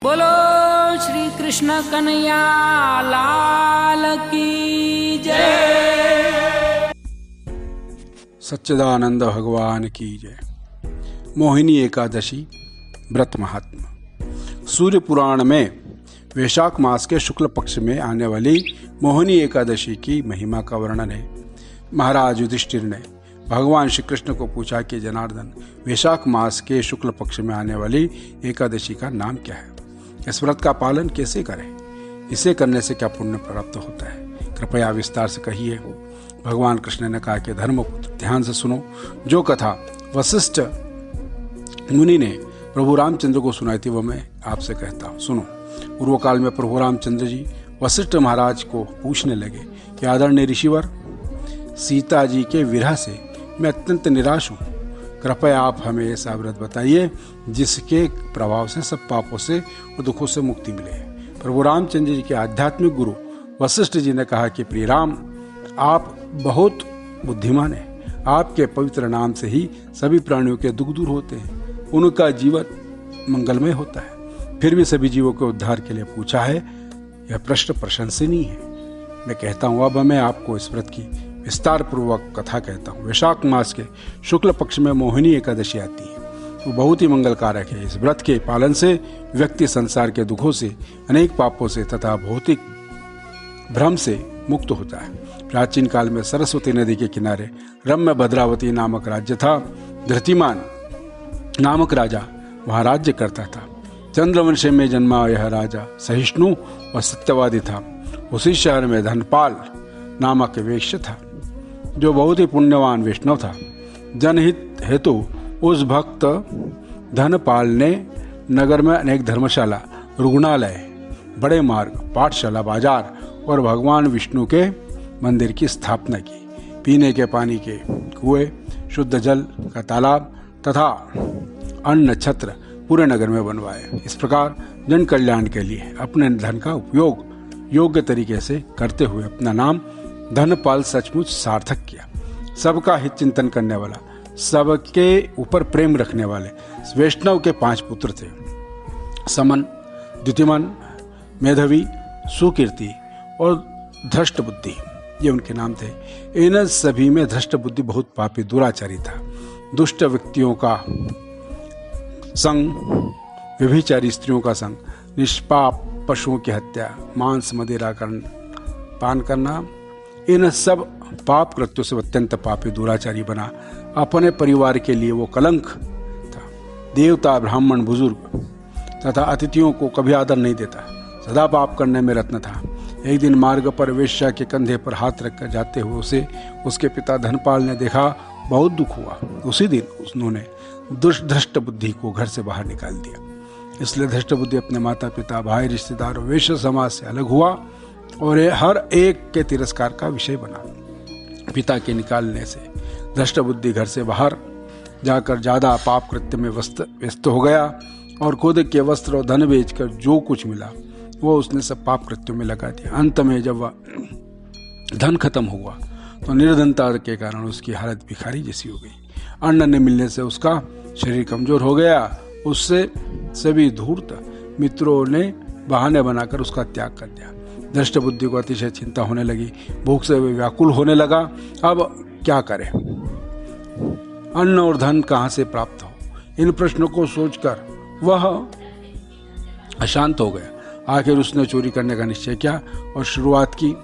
बोलो श्री कृष्ण कन्हैया लाल की जय। सच्चिदानंद भगवान की जय। मोहिनी एकादशी व्रत महात्मा। सूर्य पुराण में वैशाख मास के शुक्ल पक्ष में आने वाली मोहिनी एकादशी की महिमा का वर्णन है। महाराज युधिष्ठिर ने भगवान श्री कृष्ण को पूछा कि जनार्दन, वैशाख मास के शुक्ल पक्ष में आने वाली एकादशी का नाम क्या है? इस व्रत का पालन कैसे करें? इसे करने से क्या पुण्य प्राप्त होता है? कृपया विस्तार से कहिए। भगवान कृष्ण ने कहा कि धर्मपुत्र, ध्यान से सुनो। जो कथा वशिष्ठ मुनि ने प्रभु रामचंद्र को सुनाई थी, वह मैं आपसे कहता हूँ, सुनो। पूर्व काल में प्रभु रामचंद्र जी वशिष्ठ महाराज को पूछने लगे कि आदरणीय ऋषिवर, सीता जी के विरह से मैं अत्यंत निराश हूँ। कृपया आप हमें ऐसा व्रत बताइए जिसके प्रभाव से सब पापों से और दुखों से मुक्ति मिले। प्रभु रामचंद्र जी के आध्यात्मिक गुरु वशिष्ठ जी ने कहा कि प्रिय राम, आप बहुत बुद्धिमान हैं। आपके पवित्र नाम से ही सभी प्राणियों के दुख दूर होते हैं, उनका जीवन मंगलमय होता है। फिर भी सभी जीवों के उद्धार के लिए पूछा है, यह प्रश्न प्रशंसनीय है। मैं कहता हूँ, अब मैं आपको इस व्रत की विस्तार पूर्वक कथा कहता हूँ। वैशाख मास के शुक्ल पक्ष में मोहिनी एकादशी आती है। वो बहुत ही मंगलकारक है। इस व्रत के पालन से व्यक्ति संसार के दुखों से, अनेक पापों से तथा भौतिक भ्रम से मुक्त होता है। प्राचीन काल में सरस्वती नदी के किनारे रम्य भद्रावती नामक राज्य था। धृतिमान नामक राजा वहाँ राज्य करता था। चंद्रवंश में जन्मा यह राजा सहिष्णु और सत्यवादी था। उसी शहर में धनपाल नामक वेश्य था, जो बहुत ही पुण्यवान वैष्णव था। जनहित हेतु उस भक्त धनपाल ने नगर में अनेक धर्मशाला, रुग्णालय, बड़े मार्ग, पाठशाला, बाजार और भगवान विष्णु के मंदिर की स्थापना की। पीने के पानी के कुएं, शुद्ध जल का तालाब तथा अन्न छत्र पूरे नगर में बनवाए। इस प्रकार जन कल्याण के लिए अपने धन का उपयोग योग्य तरीके से करते हुए अपना नाम धनपाल सचमुच सार्थक किया। सबका हित चिंतन करने वाला, सबके ऊपर प्रेम रखने वाले वैष्णव के 5 पुत्र थे। समन, द्युतिमान, मेधावी, सुकीर्ति और धृष्ट बुद्धि, ये उनके नाम थे। इन सभी में धृष्ट बुद्धि बहुत पापी दुराचारी था। दुष्ट व्यक्तियों का संग, व्यभिचारी स्त्रियों का संग, निष्पाप पशुओं की हत्या, मांस मदिरा पान करना, इन सब पाप कृत्यों से अत्यंत पापी दुराचारी बना। अपने परिवार के लिए वो कलंक था। देवता, ब्राह्मण, बुजुर्ग तथा अतिथियों को कभी आदर नहीं देता। सदा पाप करने में रत्न था। एक दिन मार्ग पर वेश्या के कंधे पर हाथ रखकर जाते हुए उसे उसके पिता धनपाल ने देखा। बहुत दुख हुआ। उसी दिन उन्होंने धृष्ट बुद्धि को घर से बाहर निकाल दिया। इसलिए धृष्ट बुद्धि अपने माता पिता, भाई, रिश्तेदार और वैश्य समाज से अलग हुआ और हर एक के तिरस्कार का विषय बना। पिता के निकालने से धृष्ट बुद्धि घर से बाहर जाकर ज्यादा पाप कृत्य में व्यस्त हो गया और खुद के वस्त्र और धन बेचकर जो कुछ मिला वो उसने सब पाप कृत्यों में लगा दिया। अंत में जब वह धन खत्म हुआ तो निर्धनता के कारण उसकी हालत भिखारी जैसी हो गई। अन्न न मिलने से उसका शरीर कमजोर हो गया। उससे सभी धूर्त मित्रों ने बहाने बनाकर उसका त्याग कर दिया। धृष्ट बुद्धि को अतिशय चिंता होने लगी। भूख से वे व्याकुल होने लगा। अब क्या करे? अन्न और धन कहाँ से प्राप्त हो? इन प्रश्नों को सोचकर वह अशांत हो गया। आखिर उसने चोरी करने का निश्चय किया और शुरुआत की।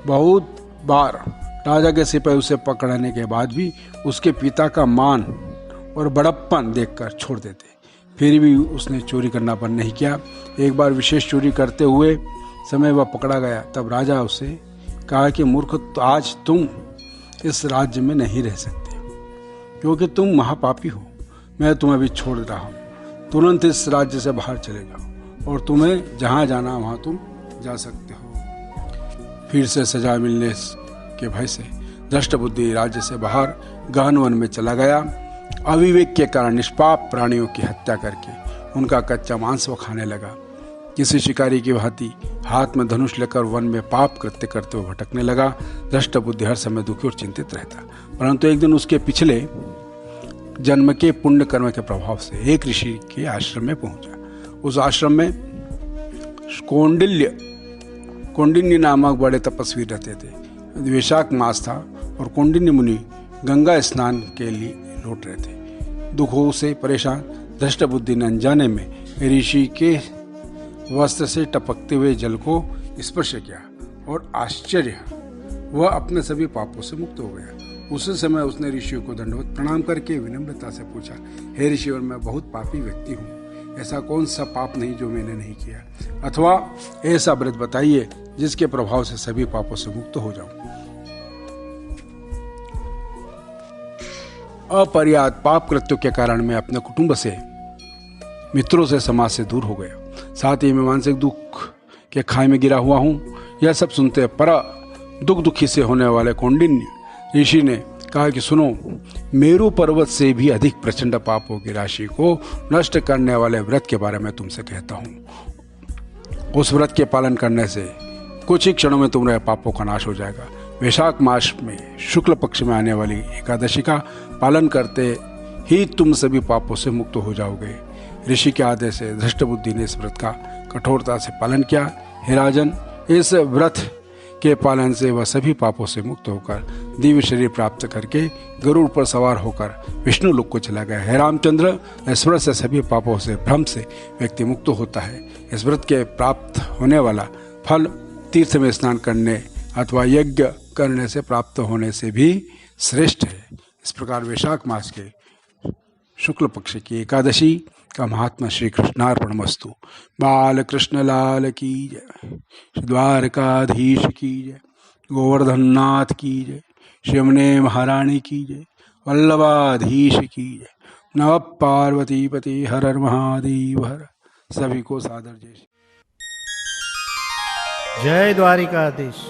बहुत बार राजा के सिपाही उसे पकड़ने के बाद भी उसके पिता का मान और बड़प्पन देखकर छोड़ देते। फिर भी उसने चोरी करना बंद नहीं किया। एक बार विशेष चोरी करते हुए समय वह पकड़ा गया। तब राजा उसे कहा कि मूर्ख, तो आज तुम इस राज्य में नहीं रह सकते क्योंकि तुम महापापी हो। मैं तुम्हें भी छोड़ रहा हूँ। तुरंत इस राज्य से बाहर चले जाओ और तुम्हें जहाँ जाना वहाँ तुम जा सकते हो। फिर से सजा मिलने के भय से धृष्ट बुद्धि राज्य से बाहर गहन वन में चला गया। अविवेक के कारण निष्पाप प्राणियों की हत्या करके उनका कच्चा मांस वो खाने लगा। किसी शिकारी की भांति हाथ में धनुष लेकर वन में पाप कृत्य करते हुए भटकने लगा। धृष्ट बुद्धि हर समय दुखी और चिंतित रहता। परंतु एक दिन उसके पिछले जन्म के पुण्य कर्म के प्रभाव से एक ऋषि के आश्रम में पहुंचा उस आश्रम में कौंडिन्य नामक बड़े तपस्वी रहते थे। वैशाख मास था और कौंडिन्य मुनि गंगा स्नान के लिए लौट रहे थे। दुखों से परेशान धृष्ट बुद्धि ने अनजाने में ऋषि के वस्त्र से टपकते हुए जल को स्पर्श किया और आश्चर्य, वह अपने सभी पापों से मुक्त हो गया। उसी समय उसने ऋषियों को दंडवत प्रणाम करके विनम्रता से पूछा, हे ऋषिवर, मैं बहुत पापी व्यक्ति हूँ। ऐसा कौन सा पाप नहीं जो मैंने नहीं किया, अथवा ऐसा व्रत बताइए जिसके प्रभाव से सभी पापों से मुक्त हो जाऊं। अपर्याप्त पाप कृत्यों के कारण मैं अपने कुटुंब से, मित्रों से, समाज से दूर हो गया। साथ ही मैं मानसिक दुख के खाई में गिरा हुआ हूँ। यह सब सुनते पर दुखी से होने वाले कौंडिन्य ऋषि ने कहा कि सुनो, मेरू पर्वत से भी अधिक प्रचंड पापों की राशि को नष्ट करने वाले व्रत के बारे में तुमसे कहता हूँ। उस व्रत के पालन करने से कुछ ही क्षणों में तुम्हारे पापों का नाश हो जाएगा। वैशाख मास में शुक्ल पक्ष में आने वाली एकादशी का पालन करते ही तुम सभी पापों से मुक्त हो जाओगे। ऋषि के आदेश से धृष्ट बुद्धि ने इस व्रत का कठोरता से पालन किया। हे राजन, इस व्रत के पालन से वह सभी पापों से मुक्त होकर दिव्य शरीर प्राप्त करके गरुड़ पर सवार होकर विष्णु लोक को चला गया। हे रामचंद्र, इस व्रत से सभी पापों से, भ्रम से व्यक्ति मुक्त होता है। इस व्रत के प्राप्त होने वाला फल तीर्थ में स्नान करने अथवा यज्ञ करने से प्राप्त होने से भी श्रेष्ठ है। इस प्रकार वैशाख मास के शुक्ल पक्ष की एकादशी का महात्मा श्री कृष्णार्पणमस्तु। बाल कृष्ण लाल की जय, द्वारकाधीश की जय, गोवर्धन नाथ की जय, शिवने महारानी की जय, वल्लभाधीश की जय, नव पार्वती पति हर हर महादेव हर। सभी को सादर जय। जय द्वारिकाधीश।